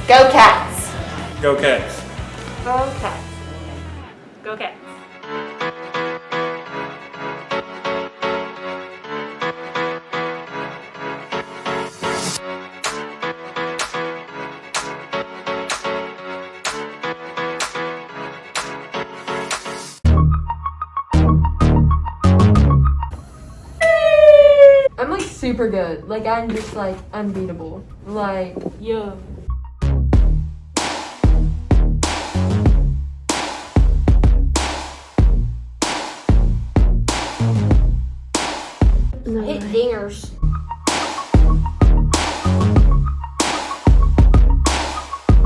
Go Cats! Go Cats. Go Cats. Go Cats. I'm like super good. Like I'm just like unbeatable. Like Yeah. Hit dingers.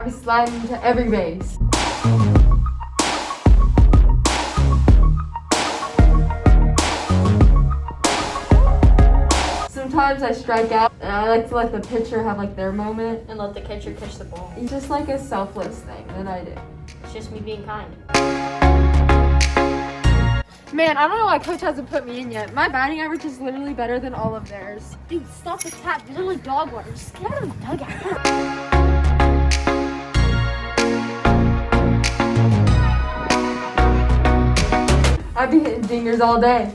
I slide into every base. Sometimes I strike out and I like to let the pitcher have like their moment. And let the catcher catch the ball. It's just like a selfless thing that I do. It's just me being kind. Man, I don't know why coach hasn't put me in yet. My batting average is literally better than all of theirs. Dude, stop the tap. You're literally dog water. Just get out of the dugout. I'd be hitting dingers all day.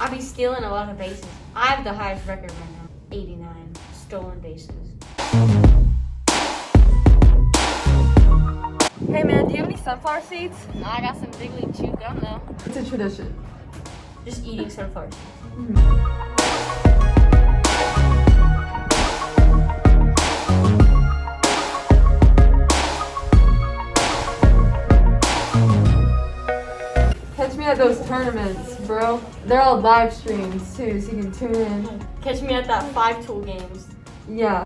I be stealing a lot of bases. I have the highest record right now. 89 stolen bases. Hey man, do you have any sunflower seeds? No, I got some Big League Chew gum though. It's a tradition. Just eating sunflowers. Catch me at those tournaments, bro. They're all live streams too, so you can tune in. Catch me at that 5-tool games. Yeah.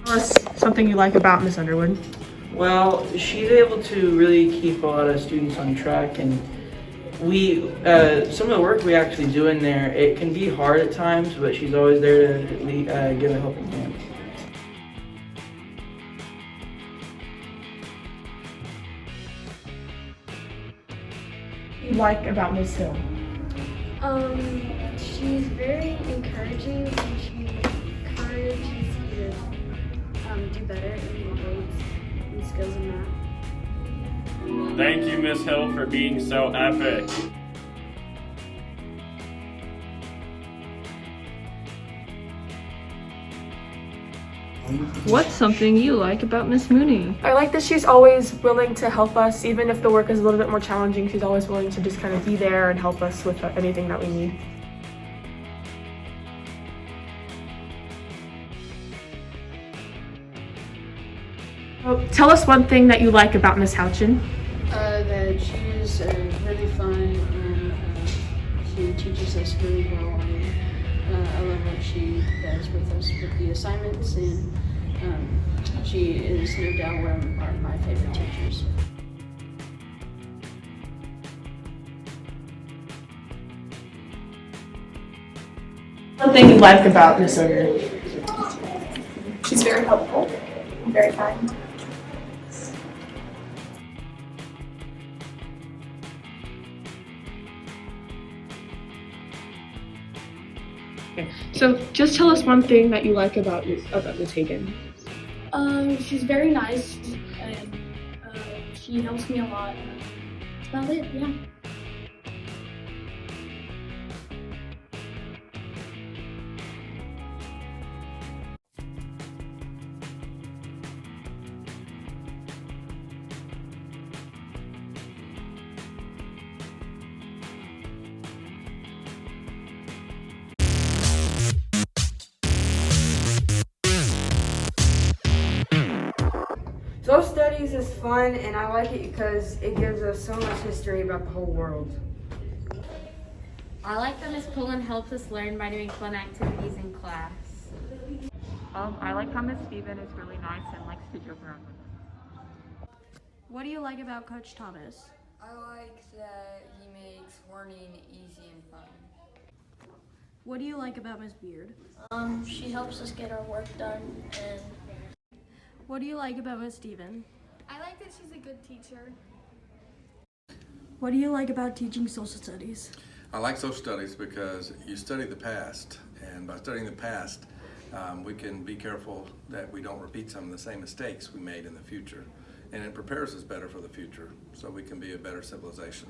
Tell us something you like about Miss Underwood. Well, she's able to really keep a lot of students on track, and we some of the work we actually do in there, it can be hard at times, but she's always there to give a helping hand. What do you like about Miss Hill? She's very encouraging and she encourages you to do better in your grades and skills and math. Thank you, Miss Hill, for being so epic. What's something you like about Miss Mooney? I like that she's always willing to help us, even if the work is a little bit more challenging. She's always willing to just kind of be there and help us with anything that we need. Oh, tell us one thing that you like about Miss Houchin. That she is really fun and she teaches us really well. And I love what she does with us with the assignments, and she is no doubt one of my favorite teachers. One thing you like about Miss Ogre. She's very helpful, and very kind. So just tell us one thing that you like about Miss Hagan. She's very nice and she helps me a lot. That's about it, yeah. Social studies is fun, and I like it because it gives us so much history about the whole world. I like that Miss Pullen helps us learn by doing fun activities in class. I like how Miss Steven is really nice and likes to joke around with us. What do you like about Coach Thomas? I like that he makes learning easy and fun. What do you like about Ms. Beard? She helps us get our work done, and What do you like about Ms. Steven? I like that she's a good teacher. What do you like about teaching social studies? I like social studies because you study the past, and by studying the past, we can be careful that we don't repeat some of the same mistakes we made in the future, and it prepares us better for the future so we can be a better civilization.